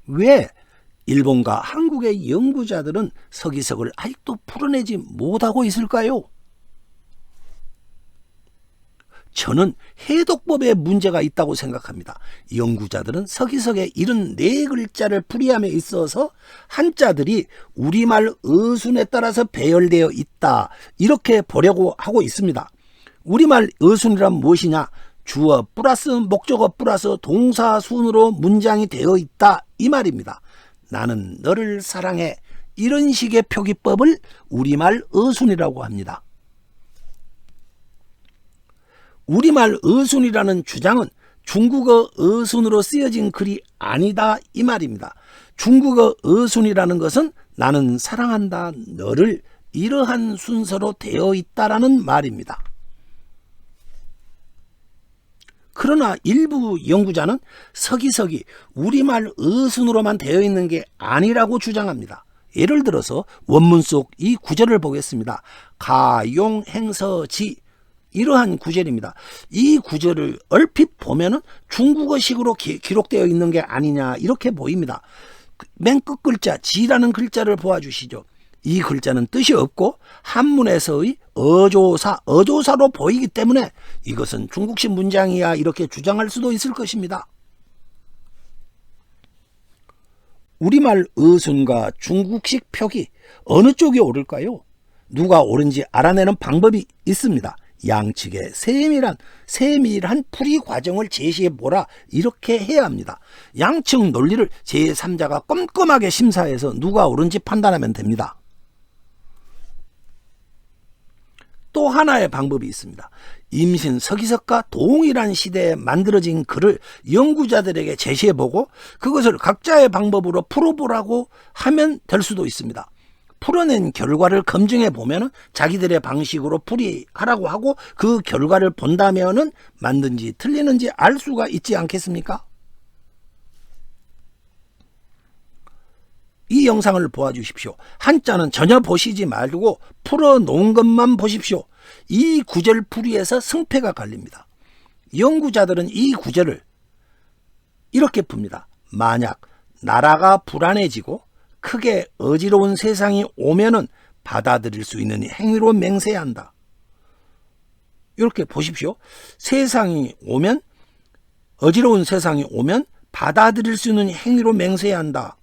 왜 일본과 한국의 연구자들은 서기석을 아직도 풀어내지 못하고 있을까요? 저는 해독법에 문제가 있다고 생각합니다. 연구자들은 서기석의 74글자를 풀이함에 있어서 한자들이 우리말 어순에 따라서 배열되어 있다, 이렇게 보려고 하고 있습니다. 우리말 어순이란 무엇이냐? 주어 플러스 목적어 플러스 동사 순으로 문장이 되어 있다, 이 말입니다. 나는 너를 사랑해, 이런 식의 표기법을 우리말 어순이라고 합니다. 우리말 어순이라는 주장은 중국어 어순으로 쓰여진 글이 아니다, 이 말입니다. 중국어 어순이라는 것은 나는 사랑한다, 너를, 이러한 순서로 되어 있다라는 말입니다. 그러나 일부 연구자는 서기석이 우리말 어순으로만 되어 있는 게 아니라고 주장합니다. 예를 들어서 원문 속 이 구절을 보겠습니다. 가용행서지, 이러한 구절입니다. 이 구절을 얼핏 보면은 중국어식으로 기록되어 있는 게 아니냐, 이렇게 보입니다. 맨 끝 글자 지라는 글자를 보아주시죠. 이 글자는 뜻이 없고 한문에서의 어조사로 보이기 때문에 이것은 중국식 문장이야, 이렇게 주장할 수도 있을 것입니다. 우리말 어순과 중국식 표기, 어느 쪽이 옳을까요? 누가 옳은지 알아내는 방법이 있습니다. 양측의 세밀한 풀이 과정을 제시해보라, 이렇게 해야 합니다. 양측 논리를 제3자가 꼼꼼하게 심사해서 누가 옳은지 판단하면 됩니다. 또 하나의 방법이 있습니다. 임신 서기석과 동일한 시대에 만들어진 글을 연구자들에게 제시해보고 그것을 각자의 방법으로 풀어보라고 하면 될 수도 있습니다. 풀어낸 결과를 검증해 보면 자기들의 방식으로 풀이하라고 하고 그 결과를 본다면 맞는지 틀리는지 알 수가 있지 않겠습니까? 이 영상을 보아주십시오. 한자는 전혀 보시지 말고 풀어놓은 것만 보십시오. 이 구절 풀이에서 승패가 갈립니다. 연구자들은 이 구절을 이렇게 풉니다. 만약 나라가 불안해지고 크게 어지러운 세상이 오면은 받아들일 수 있는 행위로 맹세해야 한다. 이렇게 보십시오. 어지러운 세상이 오면 받아들일 수 있는 행위로 맹세해야 한다.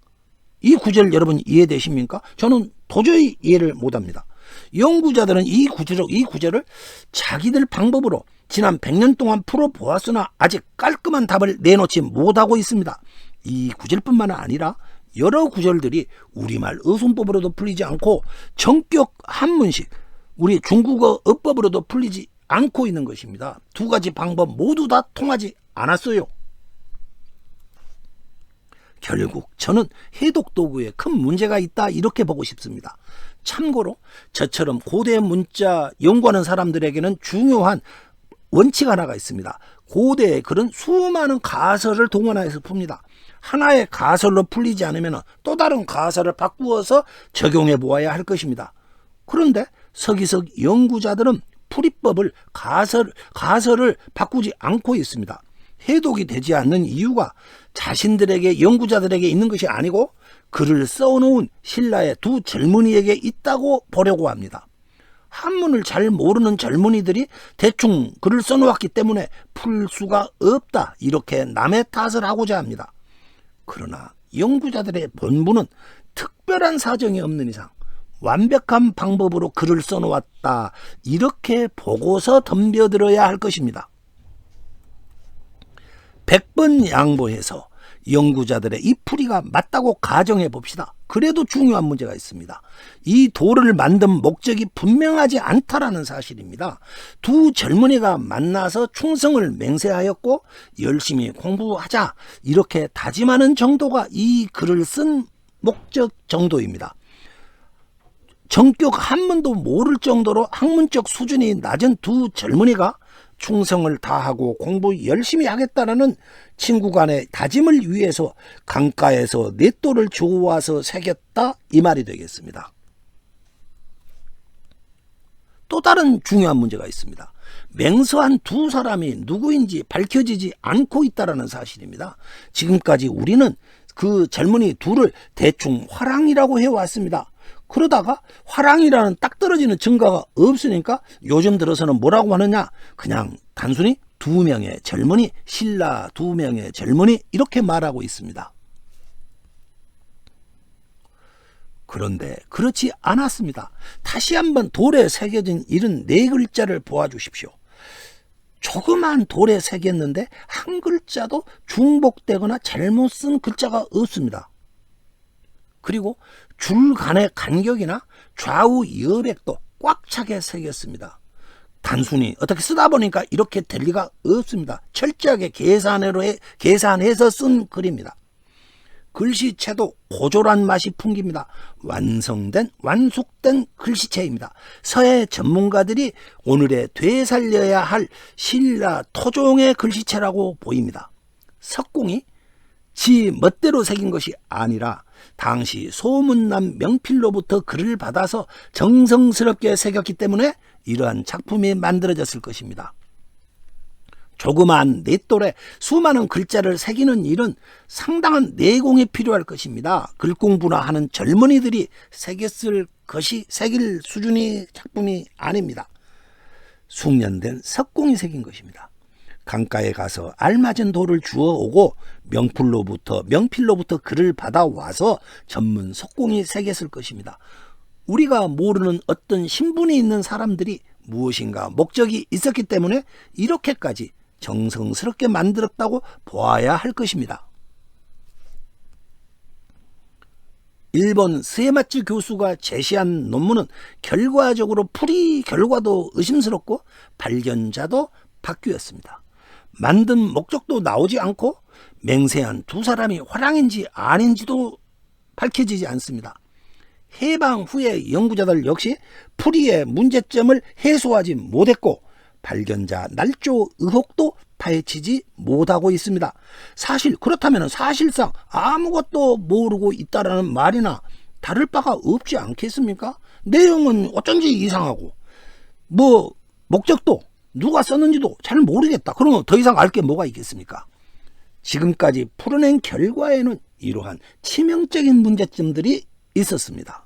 이 구절 여러분 이해되십니까? 저는 도저히 이해를 못합니다. 연구자들은 이 구절을 자기들 방법으로 지난 100년 동안 풀어보았으나 아직 깔끔한 답을 내놓지 못하고 있습니다. 이 구절뿐만 아니라 여러 구절들이 우리말 어순법으로도 풀리지 않고 정격 한문식, 우리 중국어 어법으로도 풀리지 않고 있는 것입니다. 두 가지 방법 모두 다 통하지 않았어요. 결국 저는 해독 도구에 큰 문제가 있다, 이렇게 보고 싶습니다. 참고로 저처럼 고대 문자 연구하는 사람들에게는 중요한 원칙 하나가 있습니다. 고대의 글은 수많은 가설을 동원해서 풉니다. 하나의 가설로 풀리지 않으면 또 다른 가설을 바꾸어서 적용해 보아야 할 것입니다. 그런데 서기석 연구자들은 풀이법을 가설을 바꾸지 않고 있습니다. 해독이 되지 않는 이유가 자신들에게, 연구자들에게 있는 것이 아니고 글을 써놓은 신라의 두 젊은이에게 있다고 보려고 합니다. 한문을 잘 모르는 젊은이들이 대충 글을 써놓았기 때문에 풀 수가 없다, 이렇게 남의 탓을 하고자 합니다. 그러나 연구자들의 본분은 특별한 사정이 없는 이상 완벽한 방법으로 글을 써놓았다, 이렇게 보고서 덤벼들어야 할 것입니다. 100번 양보해서 연구자들의 이 풀이가 맞다고 가정해 봅시다. 그래도 중요한 문제가 있습니다. 이 돌을 만든 목적이 분명하지 않다라는 사실입니다. 두 젊은이가 만나서 충성을 맹세하였고 열심히 공부하자, 이렇게 다짐하는 정도가 이 글을 쓴 목적 정도입니다. 정격 한문도 모를 정도로 학문적 수준이 낮은 두 젊은이가 충성을 다하고 공부 열심히 하겠다라는 친구 간의 다짐을 위해서 강가에서 넷돌을 주워와서 새겼다, 이 말이 되겠습니다. 또 다른 중요한 문제가 있습니다. 맹서한 두 사람이 누구인지 밝혀지지 않고 있다는 사실입니다. 지금까지 우리는 그 젊은이 둘을 대충 화랑이라고 해왔습니다. 그러다가 화랑이라는 딱 떨어지는 증거가 없으니까 요즘 들어서는 뭐라고 하느냐, 그냥 단순히 두 명의 젊은이, 신라 두 명의 젊은이 이렇게 말하고 있습니다. 그런데 그렇지 않았습니다. 다시 한번 돌에 새겨진 74글자를 보아주십시오. 조그만 돌에 새겼는데 한 글자도 중복되거나 잘못 쓴 글자가 없습니다. 그리고 줄간의 간격이나 좌우 여백도 꽉 차게 새겼습니다. 단순히 어떻게 쓰다 보니까 이렇게 될 리가 없습니다. 철저하게 계산해서 쓴 글입니다. 글씨체도 고졸한 맛이 풍깁니다. 완숙된 글씨체입니다. 서예 전문가들이 오늘에 되살려야 할 신라 토종의 글씨체라고 보입니다. 석공이 지 멋대로 새긴 것이 아니라 당시 소문난 명필로부터 글을 받아서 정성스럽게 새겼기 때문에 이러한 작품이 만들어졌을 것입니다. 조그만 넷돌에 수많은 글자를 새기는 일은 상당한 내공이 필요할 것입니다. 글 공부나 하는 젊은이들이 새길 수준의 작품이 아닙니다. 숙련된 석공이 새긴 것입니다. 강가에 가서 알맞은 돌을 주워오고 명필로부터 글을 받아와서 전문 석공이 새겼을 것입니다. 우리가 모르는 어떤 신분이 있는 사람들이 무엇인가 목적이 있었기 때문에 이렇게까지 정성스럽게 만들었다고 보아야 할 것입니다. 일본 스에마츠 교수가 제시한 논문은 결과적으로 풀이 결과도 의심스럽고 발견자도 바뀌었습니다. 만든 목적도 나오지 않고 맹세한 두 사람이 화랑인지 아닌지도 밝혀지지 않습니다. 해방 후에 연구자들 역시 풀이의 문제점을 해소하지 못했고 발견자 날조 의혹도 파헤치지 못하고 있습니다. 그렇다면 사실상 아무것도 모르고 있다라는 말이나 다를 바가 없지 않겠습니까? 내용은 어쩐지 이상하고 목적도 누가 썼는지도 잘 모르겠다. 그러면 더 이상 알 게 뭐가 있겠습니까? 지금까지 풀어낸 결과에는 이러한 치명적인 문제점들이 있었습니다.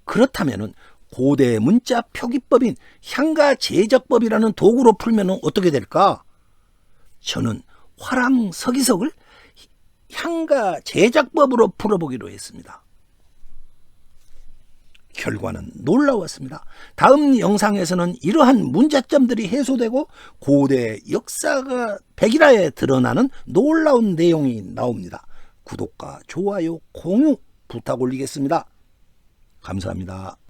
그렇다면 고대 문자 표기법인 향가제적법이라는 도구로 풀면 어떻게 될까? 저는 화랑 서기석을 향가제작법으로 풀어보기로 했습니다. 결과는 놀라웠습니다. 다음 영상에서는 이러한 문제점들이 해소되고 고대 역사가 백일화에 드러나는 놀라운 내용이 나옵니다. 구독과 좋아요, 공유 부탁 올리겠습니다. 감사합니다.